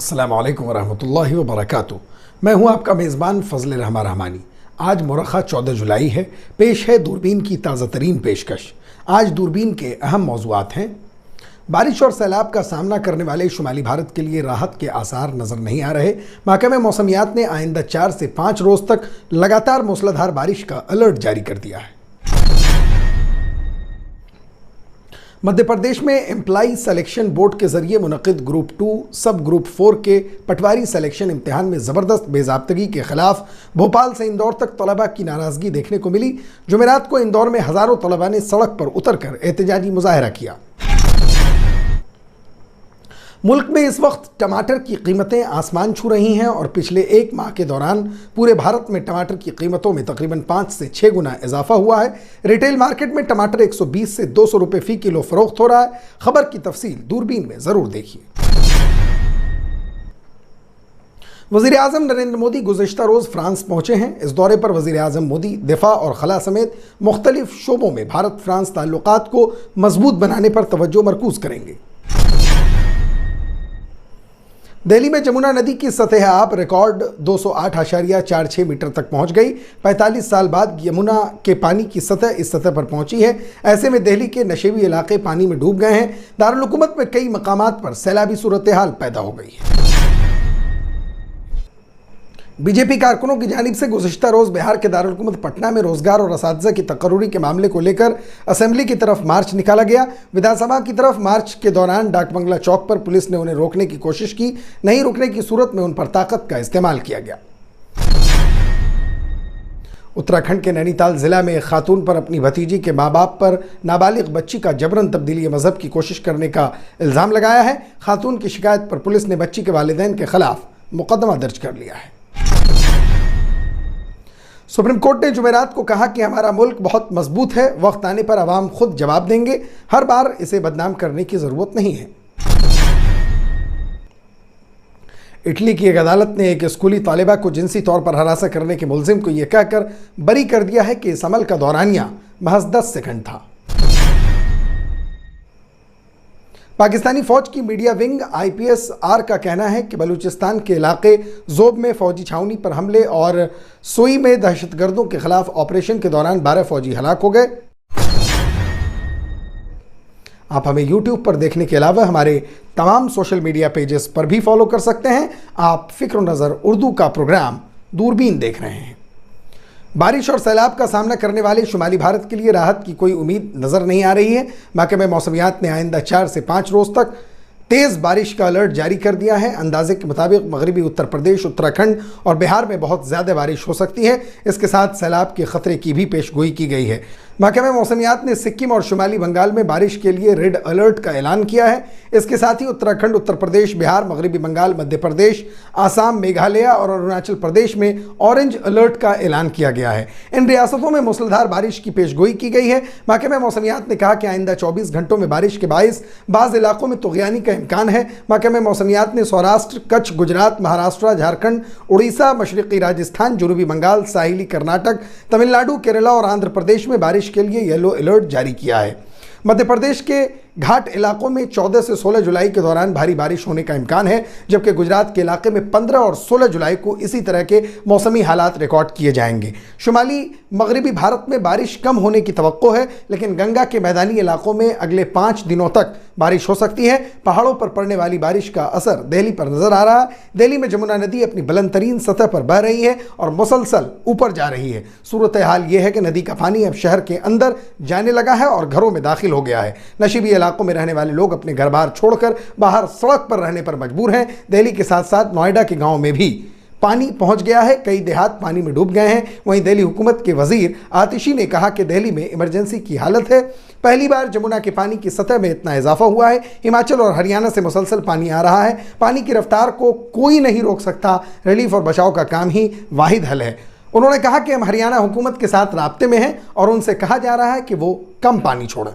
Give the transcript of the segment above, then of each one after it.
अस्सलामु अलैकुम वरहमतुल्लाहि वबरकातुहू। मैं हूं आपका मेज़बान फ़ज़ल रहमान रहमानी। आज मुरख़ा 14 जुलाई है। पेश है दूरबीन की ताज़ा तरीन पेशकश। आज दूरबीन के अहम मौज़ूआत हैं। बारिश और सैलाब का सामना करने वाले शुमाली भारत के लिए राहत के आसार नज़र नहीं आ रहे। महकमा मौसमियात ने आइंदा 4 से 5 रोज़ तक लगातार मूसलाधार बारिश का अलर्ट जारी कर दिया है। मध्य प्रदेश में एम्प्लाई सिलेक्शन बोर्ड के जरिए मुनक़िद ग्रुप 2 सब ग्रुप 4 के पटवारी सिलेक्शन इम्तिहान में ज़बरदस्त बेज़ाब्तगी के खिलाफ भोपाल से इंदौर तक तलबा की नाराज़गी देखने को मिली। जुमेरात को इंदौर में हज़ारों तलबा ने सड़क पर उतरकर एहतजाजी मुजाहरा किया। मुल्क में इस वक्त टमाटर की कीमतें आसमान छू रही हैं और पिछले एक माह के दौरान पूरे भारत में टमाटर की कीमतों में तकरीबन 5 से 6 गुना इजाफा हुआ है। रिटेल मार्केट में टमाटर 120 से 200 रुपये फ़ी किलो फरोख्त हो रहा है। खबर की तफसील दूरबीन में ज़रूर देखिए। वज़ीर आज़म नरेंद्र मोदी गुज़िश्ता रोज़ फ्रांस पहुँचे हैं। इस दौरे पर वज़ीर आज़म मोदी दिफा और खला समेत मुख्तलिफ शोबों में भारत फ्रांस ताल्लुकात को मजबूत बनाने पर तवज्जो मरकूज़ करेंगे। दिल्ली में जमुना नदी की सतह आब रिकॉर्ड 208.46 मीटर तक पहुंच गई। 45 साल बाद यमुना के पानी की सतह इस सतह पर पहुंची है। ऐसे में दिल्ली के नशेबी इलाके पानी में डूब गए हैं। दारुल हुकूमत में कई मकामात पर सैलाबी सूरत हाल पैदा हो गई है। बीजेपी कारकुनों की जानिब से गुज़िश्ता रोज़ बिहार के दारुल हुकूमत पटना में रोजगार और असातिज़ा की तकर्रुरी के मामले को लेकर असेंबली की तरफ मार्च निकाला गया। विधानसभा की तरफ मार्च के दौरान डाक बंगला चौक पर पुलिस ने उन्हें रोकने की कोशिश की। नहीं रुकने की सूरत में उन पर ताकत का इस्तेमाल किया गया। उत्तराखंड के नैनीताल जिला में एक खातून पर अपनी भतीजी के माँ बाप पर नाबालिग बच्ची का जबरन तब्दीली मजहब की कोशिश करने का इल्ज़ाम लगाया है। खातून की शिकायत पर पुलिस ने बच्ची के वालिदैन के खिलाफ मुकदमा दर्ज कर लिया है। सुप्रीम कोर्ट ने जुमेरात को कहा कि हमारा मुल्क बहुत मजबूत है, वक्त आने पर अवाम खुद जवाब देंगे, हर बार इसे बदनाम करने की जरूरत नहीं है। इटली की एक अदालत ने एक स्कूली तालिबा को जिनसी तौर पर हरासा करने के मुलजिम को यह कहकर बरी कर दिया है कि इस अमल का दौरानिया महज 10 सेकंड था। पाकिस्तानी फौज की मीडिया विंग IPSR का कहना है कि बलूचिस्तान के इलाके ज़ोब में फौजी छावनी पर हमले और सोई में दहशतगर्दों के खिलाफ ऑपरेशन के दौरान 12 फौजी हलाक हो गए। आप हमें YouTube पर देखने के अलावा हमारे तमाम सोशल मीडिया पेजेस पर भी फॉलो कर सकते हैं। आप फ़िक्र नज़र उर्दू का प्रोग्राम दूरबीन देख रहे हैं। बारिश और सैलाब का सामना करने वाले शुमाली भारत के लिए राहत की कोई उम्मीद नज़र नहीं आ रही है। महकमा मौसमियात ने आइंदा 4 से 5 रोज़ तक तेज़ बारिश का अलर्ट जारी कर दिया है। अंदाजे के मुताबिक मगरबी उत्तर प्रदेश, उत्तराखंड और बिहार में बहुत ज़्यादा बारिश हो सकती है। इसके साथ सैलाब के ख़तरे की भी पेशगोई की गई है। महकमा मौसमियात ने सिक्किम और शुमाली बंगाल में बारिश के लिए रेड अलर्ट का ऐलान किया है। इसके साथ ही उत्तराखंड, उत्तर प्रदेश, बिहार, मगरबी बंगाल, मध्य प्रदेश, आसाम, मेघालय और अरुणाचल प्रदेश में ऑरेंज अलर्ट का ऐलान किया गया है। इन रियासतों में मूसलाधार बारिश की पेशगोई की गई है। महकमा मौसमियात ने कहा कि आइंदा 24 घंटों में बारिश के बाइस बाज़ इलाकों में तुग़यानी का इम्कान है। महकमा मौसमियात ने सौराष्ट्र, कच्छ, गुजरात, महाराष्ट्र, झारखंड, उड़ीसा, मशरक़ी राजस्थान, जनूबी बंगाल, साहिली कर्नाटक, तमिलनाडु, केरला और आंध्र प्रदेश में बारिश के लिए येलो अलर्ट जारी किया है। मध्य प्रदेश के घाट इलाकों में 14 से 16 जुलाई के दौरान भारी बारिश होने का इम्कान है, जबकि गुजरात के इलाके में 15 और 16 जुलाई को इसी तरह के मौसमी हालात रिकॉर्ड किए जाएंगे। शुमाली मगरबी भारत में बारिश कम होने की तवक्को है, लेकिन गंगा के मैदानी इलाकों में अगले 5 दिनों तक बारिश हो सकती है। पहाड़ों पर पड़ने वाली बारिश का असर दिल्ली पर नजर आ रहा है। दिल्ली में जमुना नदी अपनी बुलंद तरीन सतह पर बह रही है और मुसलसल ऊपर जा रही है। सूरत हाल ये है कि नदी का पानी अब शहर के अंदर जाने लगा है और घरों में दाखिल हो गया है। नशीबी इलाकों में रहने वाले लोग अपने घर बार छोड़कर बाहर सड़क पर रहने पर मजबूर हैं। दिल्ली के साथ साथ नोएडा के गांव में भी पानी पहुंच गया है। कई देहात पानी में डूब गए हैं। वहीं दिल्ली हुकूमत के वजीर आतिशी ने कहा कि दिल्ली में इमरजेंसी की हालत है। पहली बार जमुना के पानी की सतह में इतना इजाफा हुआ है। हिमाचल और हरियाणा से मुसलसल पानी आ रहा है। पानी की रफ्तार को कोई नहीं रोक सकता। रिलीफ और बचाव का काम ही वाहिद हल है। उन्होंने कहा कि हम हरियाणा हुकूमत के साथ राब्ते में हैं और उनसे कहा जा रहा है कि वो कम पानी छोड़ें।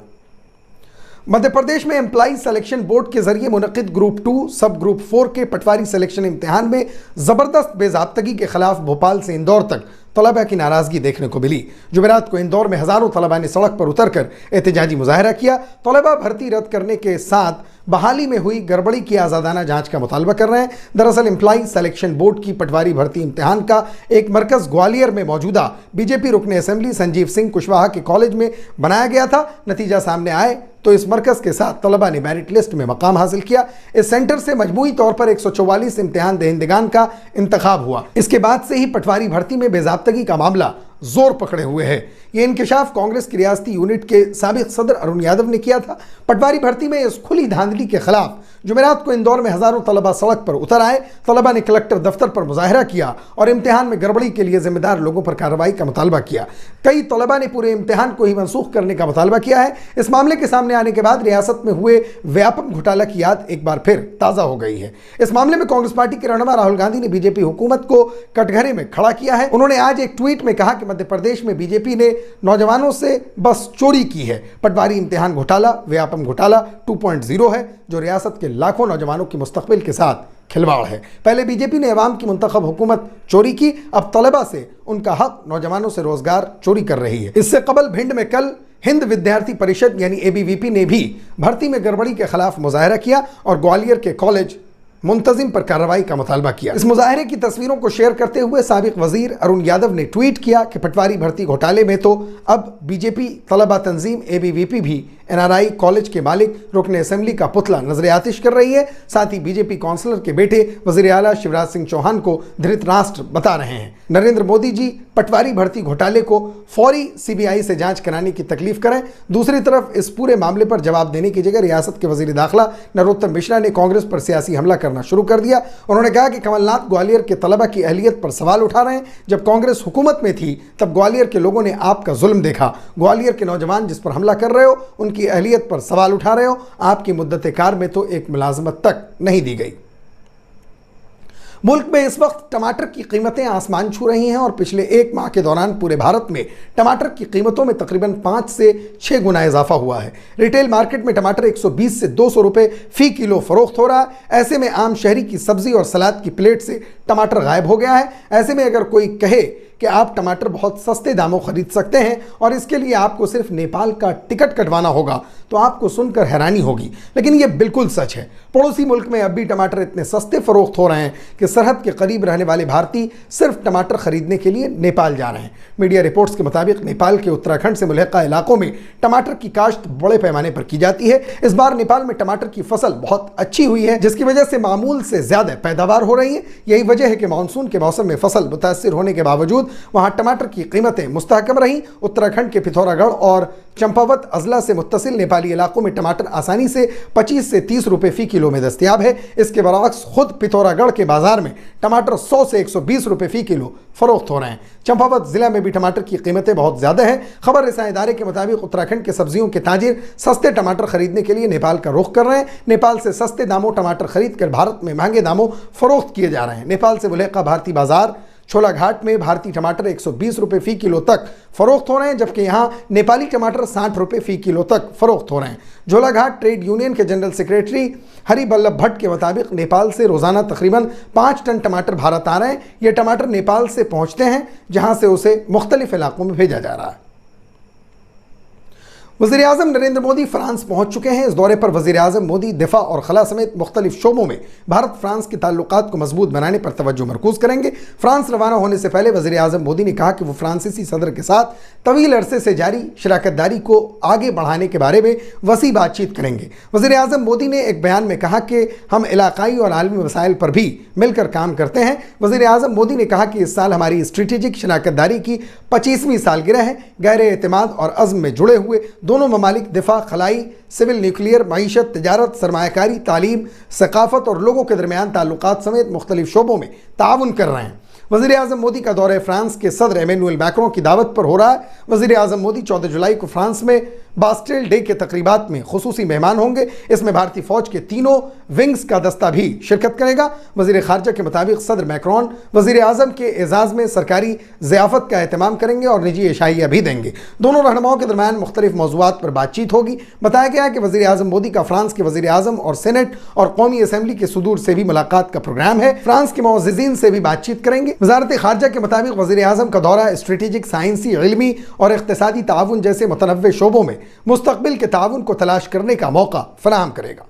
मध्य प्रदेश में एम्प्लाई सिलेक्शन बोर्ड के जरिए मुनक़िद ग्रुप 2 सब ग्रुप 4 के पटवारी सिलेक्शन इम्तिहान में ज़बरदस्त बेज़ाब्तगी के खिलाफ भोपाल से इंदौर तक तलबा की नाराजगी देखने को मिली। जुमेरात को इंदौर में हजारों तलबा ने सड़क पर उतरकर एहतजाजी मुजाहरा किया। तलबा भर्ती रद्द करने के साथ बहाली में हुई गड़बड़ी की आज़ादाना जांच का मुतालबा कर रहे हैं। दरअसल एम्प्लॉई सिलेक्शन बोर्ड की पटवारी भर्ती इम्तिहान का एक मरकज़ ग्वालियर में मौजूदा बीजेपी रुकन असेंबली संजीव सिंह कुशवाहा के कॉलेज में बनाया गया था। नतीजा सामने आए तो इस मरकज़ के साथ तलबा ने मेरिट लिस्ट में मकाम हासिल किया। इस सेंटर से मजमूई तौर पर 144 इम्तिहान दहिंदगान का इंतखाब हुआ। इसके बाद से ही पटवारी भर्ती में बेज़ाब्तगी का मामला जोर पकड़े हुए है। ये इंकशाफ कांग्रेस की रियासती यूनिट के साबिक सदर अरुण यादव ने किया था। पटवारी भर्ती में इस खुली धांधली के खिलाफ जुमेरात को इंदौर में हजारों तलबा सड़क पर उतर आए। तलबा ने कलेक्टर दफ्तर पर मुजाहरा किया और इम्तिहान में गड़बड़ी के लिए जिम्मेदार लोगों पर कार्रवाई का मुतालबा किया। कई तलबा ने पूरे इम्तिहान को ही मनसूख करने का मुतालबा किया है। इस मामले के सामने आने के बाद रियासत में हुए व्यापक घोटाला की याद एक बार फिर ताज़ा हो गई है। इस मामले में कांग्रेस पार्टी के रहनुमा राहुल गांधी ने बीजेपी हुकूमत को कटघरे में खड़ा किया है। उन्होंने आज एक ट्वीट में कहा कि मध्य प्रदेश में बीजेपी ने नौजवानों से बस चोरी की है। पटवारी इम्तिहान घोटाला व्यापम घोटाला 2.0 है जो रियासत के लाखों नौजवानों की मुस्तकबिल के साथ खिलवाड़ है। पहले बीजेपी ने अवाम की मुंतखब हुकूमत चोरी की, अब तलबा से उनका हक, नौजवानों से रोजगार चोरी कर रही है। इससे कबल भिंड में कल हिंद विद्यार्थी परिषद यानी ABVP ने भी भर्ती में गड़बड़ी के खिलाफ मुजाहरा किया और ग्वालियर के कॉलेज मुंतजिम पर कार्रवाई का मुतालबा किया। इस मुजाहरे की तस्वीरों को शेयर करते हुए साबिक वजीर अरुण यादव ने ट्वीट किया कि पटवारी भर्ती घोटाले में तो अब बीजेपी तलबा तंजीम ABVP भी NRI कॉलेज के मालिक रुकन असेंबली का पुतला नजर आतिश कर रही है। साथ ही बीजेपी काउंसलर के बेटे वजीर आला शिवराज सिंह चौहान को धृतराष्ट्र बता रहे हैं। नरेंद्र मोदी जी पटवारी भर्ती घोटाले को फौरी CBI से जांच कराने की तकलीफ करें। दूसरी तरफ इस पूरे मामले पर जवाब देने की जगह रियासत के वजीर दाखिला नरोत्तम मिश्रा ने कांग्रेस पर सियासी हमला करना शुरू कर दिया। उन्होंने कहा कि कमलनाथ ग्वालियर के तलबा की अहलियत पर सवाल उठा रहे हैं। जब कांग्रेस हुकूमत में थी तब ग्वालियर के लोगों ने आपका जुल्म देखा। ग्वालियर के नौजवान जिस पर हमला कर रहे हो, उनकी अहलियत पर सवाल उठा रहे हो। आपकी मुद्दत कार में तो एक मुलाजमत तक नहीं दी गई। मुल्क में इस वक्त टमाटर की कीमतें आसमान छू रही हैं और पिछले एक माह के दौरान पूरे भारत में टमाटर की कीमतों में तकरीबन 5 से 6 गुना इजाफा हुआ है। रिटेल मार्केट में टमाटर 120 से 200 रुपए फी किलो फरोख्त हो रहा है। ऐसे में आम शहरी की सब्जी और सलाद की प्लेट से टमाटर गायब हो गया है। ऐसे में अगर कोई कहे कि आप टमाटर बहुत सस्ते दामों खरीद सकते हैं और इसके लिए आपको सिर्फ नेपाल का टिकट कटवाना होगा तो आपको सुनकर हैरानी होगी, लेकिन यह बिल्कुल सच है। पड़ोसी मुल्क में अब भी टमाटर इतने सस्ते फरोख्त हो रहे हैं कि सरहद के करीब रहने वाले भारतीय सिर्फ टमाटर खरीदने के लिए नेपाल जा रहे हैं। मीडिया रिपोर्ट्स के मुताबिक नेपाल के उत्तराखंड से मुल्हिका इलाकों में टमाटर की काश्त बड़े पैमाने पर की जाती है। इस बार नेपाल में टमाटर की फसल बहुत अच्छी हुई है, जिसकी वजह से मामूल से ज्यादा पैदावार हो रही है। यही वजह है कि मानसून के मौसम में फसल मुतासिर होने के बावजूद वहां टमाटर की कीमतें मुस्तहकम रहीं। उत्तराखंड के पिथौरागढ़ और चंपावत अजला से मुत्तसिल नेपाली इलाकों में टमाटर आसानी से 25 से 30 रुपए फी किलो में दस्तयाब है। इसके बरअक्स खुद पिथौरागढ़ के बाजार में टमाटर 100 से 120 रुपए फी किलो फरोख्त हो रहे हैं। चंपावत जिला में भी टमाटर की कीमतें बहुत ज्यादा हैं। खबर रसां इदारे के मुताबिक उत्तराखंड के सब्जियों के ताजिर सस्ते टमाटर खरीदने के लिए नेपाल का रुख कर रहे हैं। नेपाल से सस्ते दामों टमाटर खरीद कर भारत में महंगे दामों फरोख्त किए जा रहे हैं। नेपाल से मुल्हिका भारतीय बाजार छोला घाट में भारतीय टमाटर 120 रुपए फी किलो तक फरोख्त हो रहे हैं, जबकि यहाँ नेपाली टमाटर 60 रुपए फी किलो तक फरोख्त हो रहे हैं। झोला घाट ट्रेड यूनियन के जनरल सेक्रेटरी हरि बल्लभ भट्ट के मुताबिक नेपाल से रोजाना तकरीबन 5 टन टमाटर भारत आ रहे हैं। ये टमाटर नेपाल से पहुँचते हैं, जहाँ से उसे मुख्तलिफ इलाकों में भेजा जा रहा है। वज़ीर आज़म नरेंद्र मोदी फ्रांस पहुंच चुके हैं। इस दौरे पर वज़ीर आज़म मोदी दिफा और खला समेत मुख्तलिफ शोबों में भारत फ्रांस के ताल्लुकात को मजबूत बनाने पर तवज्जो मरकूज़ करेंगे। फ्रांस रवाना होने से पहले वज़ीर आज़म मोदी ने कहा कि वो फ्रांसीसी सदर के साथ तवील अरसे से जारी शराकतदारी को आगे बढ़ाने के बारे में वसी बातचीत करेंगे। वज़ीर आज़म मोदी ने एक बयान में कहा कि हम इलाकाई और आलमी मसाइल पर भी मिलकर काम करते हैं। वज़ीर आज़म मोदी ने कहा कि इस साल हमारी स्ट्रेटेजिक शराकतदारी की 25वीं सालगिरह है। गहरे एतमाद और अज़्म में जुड़े हुए दोनों ममालिक दिफा, खलाई, सिविल, न्यूक्लियर, मईशत, तिजारत, सरमायाकारी, तालीम, सकाफत और लोगों के दरमियान ताल्लुकात समेत मुख्तलिफ शोबों में ताउन कर रहे हैं। वज़ीर आज़म मोदी का दौरा फ्रांस के सदर एमेनुअल मैक्रों की दावत पर हो रहा है। वज़ीर आज़म मोदी 14 जुलाई को फ्रांस में बास्टेल डे के तकरीबात में खुसूसी मेहमान होंगे। इसमें भारतीय फौज के तीनों विंग्स का दस्ता भी शिरकत करेगा। वजीर खारजा के मुताबिक सदर मैक्रोन वजीर आजम के एजाज में सरकारी ज़ियाफत का एहतमाम करेंगे और निजी एशाइया भी देंगे। दोनों रहनुमाओं के दरमियान मुख्तलिफ मौज़ूआत पर बातचीत होगी। बताया गया है कि वजीर आजम मोदी का फ्रांस के वजीर आजम और सेनेट और कौमी असम्बली के सदूर से भी मुलाकात का प्रोग्राम है। फ्रांस के मुअज़्ज़िज़ीन से भी बातचीत करेंगे। वज़ारत खारजा के मुताबिक वजीर आजम का दौरा स्ट्रेटेजिक, साइंसी, इल्मी और इक़्तिसादी ताउन जैसे मुतनव्वे शोबों में मुस्तक़बिल के ताउन को तलाश करने का मौका फराहम करेगा।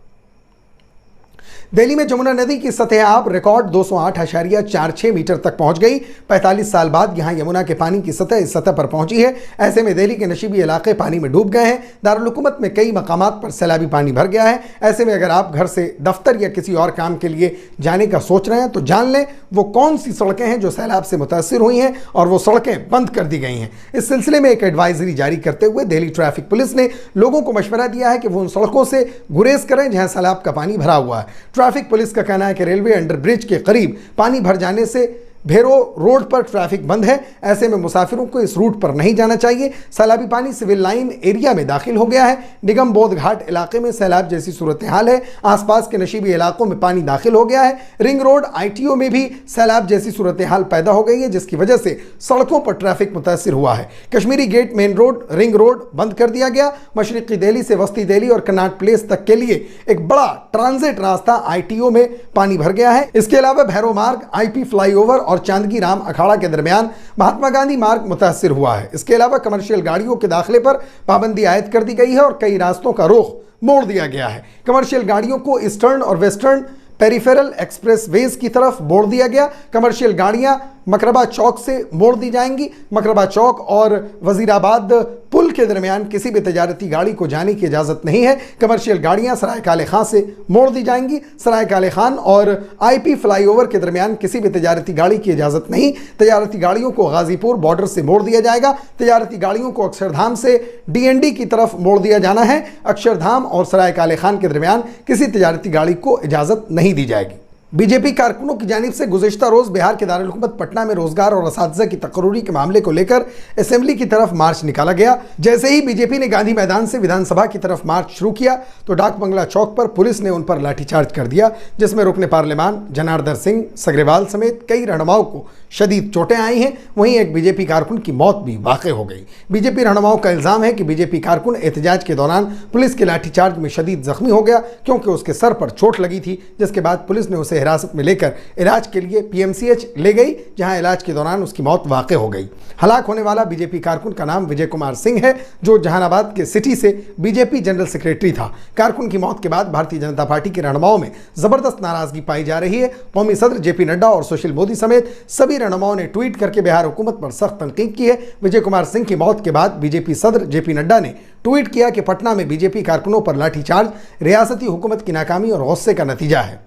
दिल्ली में जमुना नदी की सतह आब रिकॉर्ड 208.46 मीटर तक पहुंच गई। 45 साल बाद यहां यमुना के पानी की सतह इस सतह पर पहुंची है। ऐसे में दिल्ली के नशीबी इलाके पानी में डूब गए हैं। दारुल हुकूमत में कई मकामात पर सैलाबी पानी भर गया है। ऐसे में अगर आप घर से दफ्तर या किसी और काम के लिए जाने का सोच रहे हैं तो जान लें वो कौन सी सड़कें हैं जो सैलाब से मुतासिर हुई हैं और वो सड़कें बंद कर दी गई हैं। इस सिलसिले में एक एडवाइजरी जारी करते हुए दिल्ली ट्रैफिक पुलिस ने लोगों को मशवरा दिया है कि वो उन सड़कों से गुरेज करें जहां सैलाब का पानी भरा हुआ है। ट्रैफिक पुलिस का कहना है कि रेलवे अंडरब्रिज के करीब पानी भर जाने से भेरो रोड पर ट्रैफिक बंद है। ऐसे में मुसाफिरों को इस रूट पर नहीं जाना चाहिए। सैलाबी पानी सिविल लाइन एरिया में दाखिल हो गया है। निगम बोध घाट इलाके में सैलाब जैसी सूरत हाल है। आसपास के नशीबी इलाकों में पानी दाखिल हो गया है। रिंग रोड ITO में भी सैलाब जैसी सूरत हाल पैदा हो गई है, जिसकी वजह से सड़कों पर ट्रैफिक मुतासिर हुआ है। Kashmiri Gate main road, ring road बंद कर दिया गया। मशरक़ी दिल्ली से वस्ती दिल्ली और कन्नाट प्लेस तक के लिए एक बड़ा ट्रांजिट रास्ता ITO में पानी भर गया है। इसके अलावा भैरो मार्ग, IP फ्लाईओवर और चांदगी राम अखाड़ा के दरमियान महात्मा गांधी मार्ग मुतासिर हुआ है। इसके अलावा कमर्शियल गाड़ियों के दाखिले पर पाबंदी आयद कर दी गई है और कई रास्तों का रुख मोड़ दिया गया है। कमर्शियल गाड़ियों को ईस्टर्न और वेस्टर्न पेरिफेरल एक्सप्रेस वेज की तरफ मोड़ दिया गया। कमर्शियल गाड़ियां मकरबा चौक से मोड़ दी जाएंगी। मकरबा चौक और वजीराबाद पुल के दरमियान किसी भी तजारती गाड़ी को जाने की इजाज़त नहीं है। कमर्शियल गाड़ियां सराय काले खां से मोड़ दी जाएंगी। सराय काले खान और IP फ्लाईओवर के दरमियान किसी भी तजारती गाड़ी की इजाज़त नहीं। तजारती गाड़ियों को गाजीपुर बॉर्डर से मोड़ दिया जाएगा। तजारती गाड़ियों को अक्षरधाम से DND की तरफ मोड़ दिया जाना है। अक्षरधाम और सराय काले खान के दरमियान किसी तजारती गाड़ी को इजाज़त नहीं दी जाएगी। बीजेपी कारकुनों की जानिब से गुज़िश्ता रोज़ बिहार के दारुल हुकूमत पटना में रोजगार और असातिज़ा की तकर्रूरी के मामले को लेकर असेंबली की तरफ मार्च निकाला गया। जैसे ही बीजेपी ने गांधी मैदान से विधानसभा की तरफ मार्च शुरू किया तो डाक बंगला चौक पर पुलिस ने उन पर लाठीचार्ज कर दिया, जिसमें रुकने पार्लियामान जनार्दन सिंह सग्रेवाल समेत कई रहनुमाओं को शदीद चोटें आई हैं। वहीं एक बीजेपी कारकुन की मौत भी वाक़ हो गई। बीजेपी रहनुमाओं का इल्ज़ाम है कि बीजेपी कारकुन एहतजाज के दौरान पुलिस के लाठीचार्ज में शदीद जख्मी हो गया, क्योंकि उसके सर पर चोट लगी थी, जिसके बाद पुलिस ने उसे हिरासत में लेकर इलाज के लिए PMCH ले गई, जहां इलाज के दौरान उसकी मौत वाक़ हो गई। हलाक होने वाला बीजेपी कारकुन का नाम विजय कुमार सिंह है, जो जहानाबाद के सिटी से बीजेपी जनरल सेक्रेटरी था। कारकुन की मौत के बाद भारतीय जनता पार्टी के रहनुमाओं में जबरदस्त नाराजगी पाई जा रही है। कौमी सदर JP नड्डा और सुशील मोदी समेत सभी रहनुमाओं ने ट्वीट करके बिहार हुकूमत पर सख्त तनकीद की है। विजय कुमार सिंह की मौत के बाद बीजेपी सदर JP नड्डा ने ट्वीट किया कि पटना में बीजेपी कारकुनों पर लाठीचार्ज रियासती हुकूमत की नाकामी और गुस्से का नतीजा है।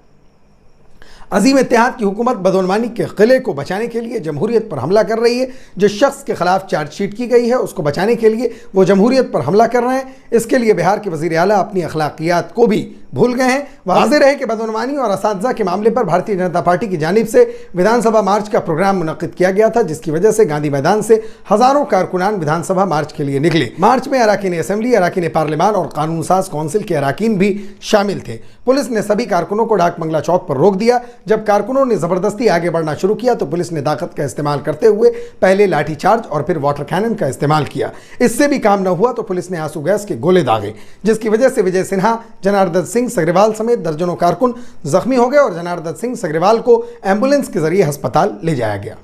अजीम इत्तेहाद की हुकूमत बदउनवानी के किले को बचाने के लिए जमहूरियत पर हमला कर रही है। जिस शख्स के खिलाफ चार्जशीट की गई है उसको बचाने के लिए वो जमहूरियत पर हमला कर रहे हैं। इसके लिए बिहार के वज़ीर आला अपनी अखलाकियात को भी भूल गए हैं। वाज़ेह है कि बदउनवानी और असातिज़ा के मामले पर भारतीय जनता पार्टी की जानिब से विधानसभा मार्च का प्रोग्राम मुनक़्क़िद किया गया था, जिसकी वजह से गांधी मैदान से हज़ारों कारकुनान विधानसभा मार्च के लिए निकले। मार्च में अराकीन असम्बली, अराकीन पार्लियामान और कानून साज कौंसिल के अराकीन भी शामिल थे। पुलिस ने सभी कारकुनों को डाक बंगला चौक पर रोक दिया। जब कारकुनों ने ज़बरदस्ती आगे बढ़ना शुरू किया तो पुलिस ने ताकत का इस्तेमाल करते हुए पहले लाठीचार्ज और फिर वाटर कैनन का इस्तेमाल किया। इससे भी काम न हुआ तो पुलिस ने आंसू गैस के गोले दागे, जिसकी वजह से विजय सिन्हा, जनार्दन सिंह सग्रेवाल समेत दर्जनों कारकुन जख्मी हो गए और जनार्दन सिंह सग्रेवाल को एम्बुलेंस के जरिए अस्पताल ले जाया गया।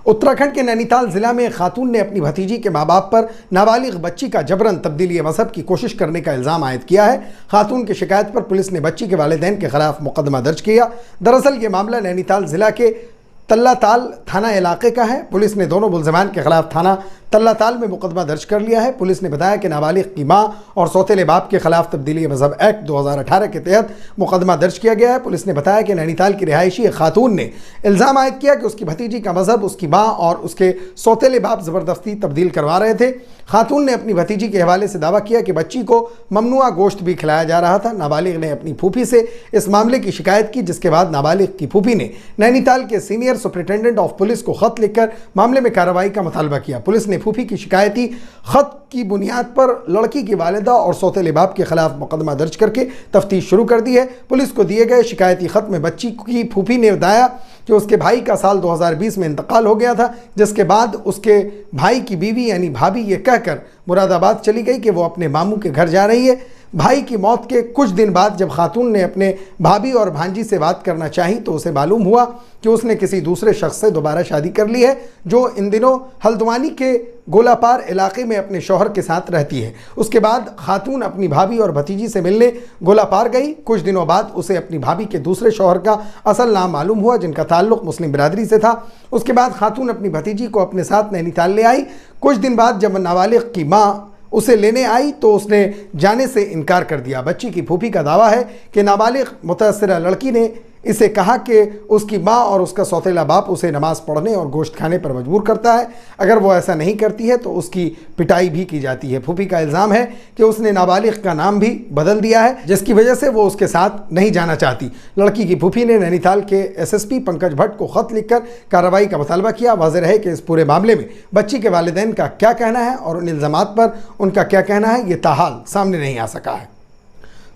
उत्तराखंड के नैनीताल जिला में खातून ने अपनी भतीजी के माँ बाप पर नाबालिग बच्ची का जबरन तब्दीली मजहब की कोशिश करने का इल्ज़ाम आयद किया है। खातून की शिकायत पर पुलिस ने बच्ची के वालिदैन के खिलाफ मुकदमा दर्ज किया। दरअसल ये मामला नैनीताल जिला के तल्लाताल थाना इलाके का है। पुलिस ने दोनों मुल्ज़िमान के खिलाफ थाना तल्लाताल में मुकदमा दर्ज कर लिया है। पुलिस ने बताया कि नाबालिग की मां और सौतेले बाप के खिलाफ तब्दीली मजहब एक्ट 2018 के तहत मुकदमा दर्ज किया गया है। पुलिस ने बताया कि नैनीताल की रिहायशी खातून ने इल्ज़ाम आयद किया कि उसकी भतीजी का मजहब उसकी मां और उसके सौतेले बाप ज़बरदस्ती तब्दील करवा रहे थे। खातून ने अपनी भतीजी के हवाले से दावा किया कि बच्ची को ममनुआ गोश्त भी खिलाया जा रहा था। नाबालिग ने अपनी फूफी से इस मामले की शिकायत की, जिसके बाद नाबालिग की फूफी ने नैनीताल के senior senior superintendent of police को खत लिखकर मामले में कार्रवाई का मुतालबा किया। पुलिस ने फूफी की शिकायती खत की बुनियाद पर लड़की की वालिदा और सौतेले बाप के खिलाफ मुकदमा दर्ज करके तफ्तीश शुरू कर दी है। पुलिस को दिए गए शिकायती खत में बच्ची की फूफी ने बताया कि उसके भाई का साल 2020 में इंतकाल हो गया था, जिसके बाद उसके भाई की बीवी यानी भाभी ये कहकर मुरादाबाद चली गई कि वो अपने मामू के घर जा रही है। भाई की मौत के कुछ दिन बाद जब खातून ने अपने भाभी और भांजी से बात करना चाही तो उसे मालूम हुआ कि उसने किसी दूसरे शख्स से दोबारा शादी कर ली है, जो इन दिनों हल्द्वानी के गोलापार इलाके में अपने शौहर के साथ रहती है। उसके बाद खातून अपनी भाभी और भतीजी से मिलने गोलापार गई। कुछ दिनों बाद उसे अपनी भाभी के दूसरे शौहर का असल नाम मालूम हुआ, जिनका ताल्लुक मुस्लिम बिरादरी से था। उसके बाद खातून अपनी भतीजी को अपने साथ नैनीताल ले आई। कुछ दिन बाद जब नाबालिग की माँ उसे लेने आई तो उसने जाने से इनकार कर दिया। बच्ची की फूफी का दावा है कि नाबालिग मुतासरा लड़की ने इसे कहा कि उसकी माँ और उसका सौतेला बाप उसे नमाज पढ़ने और गोश्त खाने पर मजबूर करता है। अगर वो ऐसा नहीं करती है तो उसकी पिटाई भी की जाती है। फूफी का इल्ज़ाम है कि उसने नाबालिग का नाम भी बदल दिया है, जिसकी वजह से वो उसके साथ नहीं जाना चाहती। लड़की की फूफी ने नैनीताल के एसएसपी पंकज भट्ट को खत लिखकर कार्रवाई का मुतालबा किया। वाज़ेह रहे कि इस पूरे मामले में बच्ची के वालिदैन का क्या कहना है और उन इल्ज़ामात पर उनका क्या कहना है, ये ताहाल सामने नहीं आ सका है।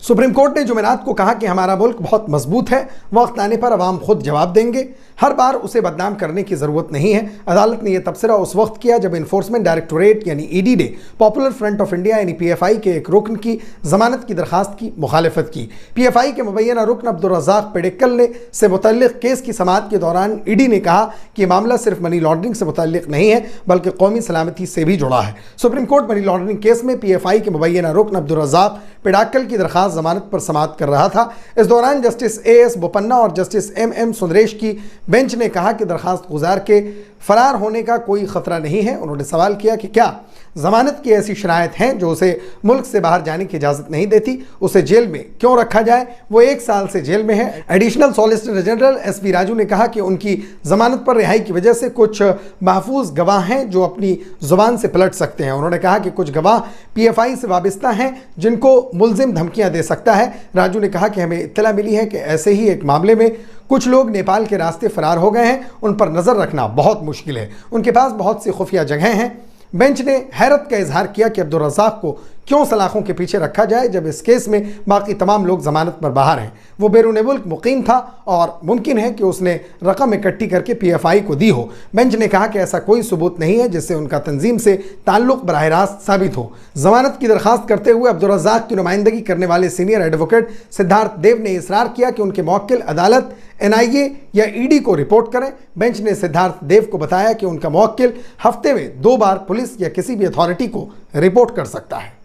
सुप्रीम कोर्ट ने जुमेरात को कहा कि हमारा मुल्क बहुत मजबूत है, वक्त आने पर अवाम खुद जवाब देंगे, हर बार उसे बदनाम करने की ज़रूरत नहीं है। अदालत ने यह तबसरा उस वक्त किया जब इन्फोर्समेंट डायरेक्टोरेट यानी ईडी ने पॉपुलर फ्रंट ऑफ इंडिया यानी पीएफआई के एक रुकन की जमानत की दरखास्त की मुखालफत की। पीएफआई के मुबैना रुकन अब्दुल रज़ाक पेडेक्कल ने से मुतल्लिक केस की समाअत के दौरान ईडी ने कहा कि मामला सिर्फ मनी लॉन्ड्रिंग से मुतल्लिक नहीं है बल्कि कौमी सलामती से भी जुड़ा है। Supreme court money laundering case में पीएफआई के मुबैना रुकन अब्दुल रज़ाक पेडाक्कल की दरखास्त जमानत पर समाअत कर रहा था। इस दौरान जस्टिस एएस बोपन्ना और जस्टिस एमएम सुंदरेश की बेंच ने कहा कि दरखास्त गुजार के फरार होने का कोई खतरा नहीं है। उन्होंने सवाल किया कि क्या जमानत की ऐसी शराइत हैं जो उसे मुल्क से बाहर जाने की इजाज़त नहीं देती, उसे जेल में क्यों रखा जाए, वो 1 साल से जेल में है। Additional solicitor general SP Raju ने कहा कि उनकी जमानत पर रिहाई की वजह से कुछ महफूज गवाह हैं जो अपनी जुबान से पलट सकते हैं। उन्होंने कहा कि कुछ गवाह पीएफआई से वाबस्ता हैं जिनको मुल्जिम धमकियां दे सकता है। राजू ने कहा कि हमें इत्तला मिली है कि ऐसे ही एक मामले में कुछ लोग नेपाल के रास्ते फरार हो गए हैं, उन पर नज़र रखना बहुत मुश्किल है, उनके पास बहुत सी खुफिया जगहें हैं। बेंच ने हैरत का इजहार किया कि अब्दुल रज़ाक को क्यों सलाखों के पीछे रखा जाए जब इस केस में बाकी तमाम लोग जमानत पर बाहर हैं। वो बैरून मुल्क मुकीम था और मुमकिन है कि उसने रकम इकट्ठी करके पीएफआई को दी हो। बेंच ने कहा कि ऐसा कोई सबूत नहीं है जिससे उनका तंजीम से ताल्लुक बराह रास्त साबित हो। जमानत की दरखास्त करते हुए अब्दुल रज़ाक की नुमाइंदगी करने वाले सीनियर एडवोकेट सिद्धार्थ देव ने इसरार किया कि उनके मुवक्किल अदालत, एनआईए या ईडी को रिपोर्ट करें। बेंच ने सिद्धार्थ देव को बताया कि उनका मुवक्किल हफ्ते में 2 बार पुलिस या किसी भी अथॉरिटी को रिपोर्ट कर सकता है।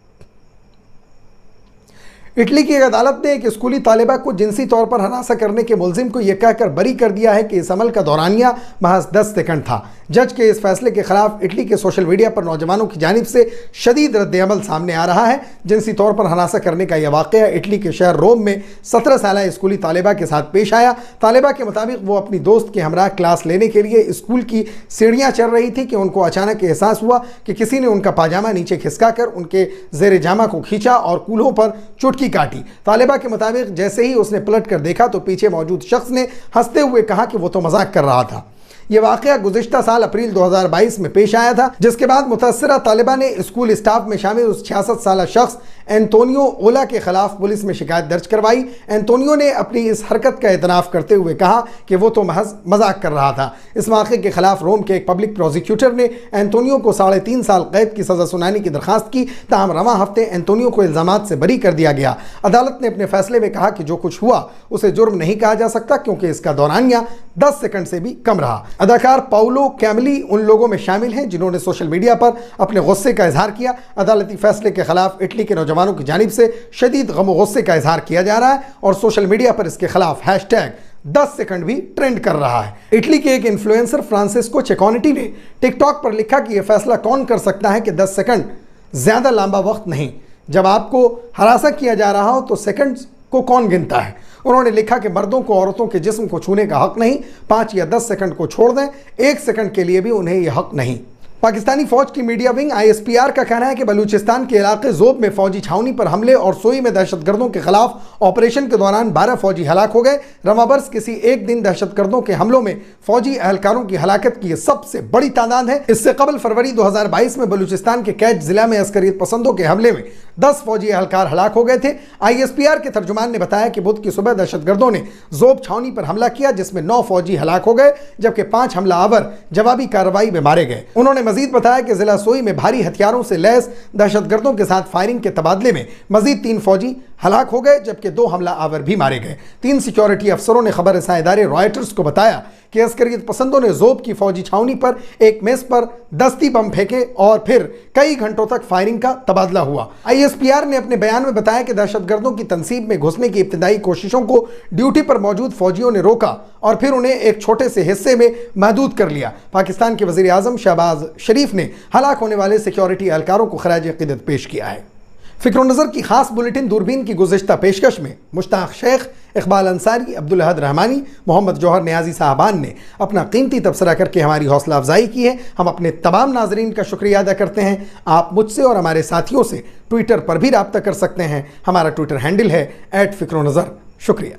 इटली की एक अदालत ने एक स्कूली तालिबा को जिनसी तौर पर हरासा करने के मुलजिम को यह कहकर बरी कर दिया है कि इस अमल का दौरानिया महज 10 सेकंड था। जज के इस फैसले के खिलाफ इटली के सोशल मीडिया पर नौजवानों की जानिब से शदीद रद्द-ए-अमल सामने आ रहा है। जिनसी तौर पर हरासा करने का यह वाक़या इटली के शहर रोम में 17 साल स्कूली तालिबा के साथ पेश आया। तालिबा के मुताबिक वो अपनी दोस्त के हमरा क्लास लेने के लिए स्कूल की सीढ़ियाँ चढ़ रही थी कि उनको अचानक एहसास हुआ कि किसी ने उनका पाजामा नीचे खिसका कर उनके जेर जामा को खींचा और कूल्हों पर चुटकी काटी। तालिबा के मुताबिक जैसे ही उसने पलट कर देखा तो पीछे मौजूद शख्स ने हंसते हुए कहा कि वो तो मजाक कर रहा था। यह वाक़या गुज़िश्ता साल अप्रैल 2022 में पेश आया था, जिसके बाद मुतासरा तालिबा ने स्कूल स्टाफ में शामिल उस 66 साल शख्स एंटोनियो ओला के खिलाफ पुलिस में शिकायत दर्ज करवाई। एंटोनियो ने अपनी इस हरकत का एतराफ़ करते हुए कहा कि वो तो महज मजाक कर रहा था। इस वाक़े के खिलाफ रोम के एक पब्लिक प्रोसिक्यूटर ने एंटोनियो को 3.5 साल कैद की सज़ा सुनाने की दरख्वास्त की। ताहम रवां हफ्ते एंटोनियो को इल्ज़ामात से बरी कर दिया गया। अदालत ने अपने फैसले में कहा कि जो कुछ हुआ उसे जुर्म नहीं कहा जा सकता क्योंकि इसका दौरानिया 10 सेकंड से भी कम रहा। अदाकार पाउलो कैमली उन लोगों में शामिल हैं जिन्होंने सोशल मीडिया पर अपने गुस्से का इजहार किया। अदालती फैसले के खिलाफ इटली के नौजवानों की जानिब से शदीद गम और गुस्से का इजहार किया जा रहा है और सोशल मीडिया पर इसके खिलाफ हैशटैग 10 सेकंड भी ट्रेंड कर रहा है। इटली के एक इन्फ्लुएंसर फ्रांसिस्को चेकोनिटी ने टिकटॉक पर लिखा कि यह फैसला कौन कर सकता है कि 10 सेकंड ज्यादा लंबा वक्त नहीं, जब आपको हरासा किया जा रहा हो तो सेकंड्स को कौन गिनता है। उन्होंने लिखा कि मर्दों को औरतों के जिस्म को छूने का हक नहीं, 5 या 10 सेकंड को छोड़ दें, 1 सेकंड के लिए भी उन्हें यह हक नहीं। पाकिस्तानी फौज की मीडिया विंग ISPR का कहना है कि बलूचिस्तान के इलाके ज़ोब में फौजी छावनी पर हमले और सोई में दहशतगर्दों के खिलाफ ऑपरेशन के दौरान 12 फौजी हलाक हो गए। रवाबर्स किसी एक दिन दहशतगर्दों के हमलों में फौजी एहलकारों की हलाकत की सबसे बड़ी तादाद है। इससे कबल फरवरी 2022 में बलूचिस्तान के कैच जिला में अस्करियत पसंदों के हमले में 10 फौजी एहलकार हलाक हो गए थे। ISPR के तर्जुमान ने बताया कि बुध की सुबह दहशतगर्दों ने ज़ोब छावनी पर हमला किया, जिसमें 9 फौजी हलाक हो गए जबकि 5 हमलावर जवाबी कार्रवाई में मारे गए। उन्होंने मजीद बताया कि जिला सोई में भारी हथियारों से लैस दहशतगर्दों के साथ फायरिंग के तबादले में मजीद 3 फौजी हलाक हो गए जबकि 2 हमला आवर भी मारे गए। 3 सिक्योरिटी अफसरों ने खबर रसां इदारे रॉयटर्स को बताया कि अस्करियत पसंदों ने ज़ोब की फौजी छावनी पर एक मेस पर दस्ती बम फेंके और फिर कई घंटों तक फायरिंग का तबादला हुआ। ISPR ने अपने बयान में बताया कि दहशतगर्दों की तनसीब में घुसने की इब्तिदाई कोशिशों को ड्यूटी पर मौजूद फौजियों ने रोका और फिर उन्हें एक छोटे से हिस्से में महदूद कर लिया। पाकिस्तान के वज़ीर आज़म शहबाज शरीफ ने हलाक होने वाले सिक्योरिटी एहलकारों को खराज अक़ीदत पेश किया है। फ़िक्र नज़र की खास बुलेटिन दूरबीन की गुज़िश्ता पेशकश में मुश्ताक शेख, इकबाल अंसारी, अब्दुल अहद रहमानी, मोहम्मद जौहर नियाज़ी साहबान ने अपना कीमती तबसरा करके हमारी हौसला अफजाई की है। हम अपने तमाम नाजरीन का शुक्रिया अदा करते हैं। आप मुझसे और हमारे साथियों से ट्विटर पर भी रब्ता कर सकते हैं। हमारा ट्विटर हैंडल है @फ़िक्र नज़र। शुक्रिया।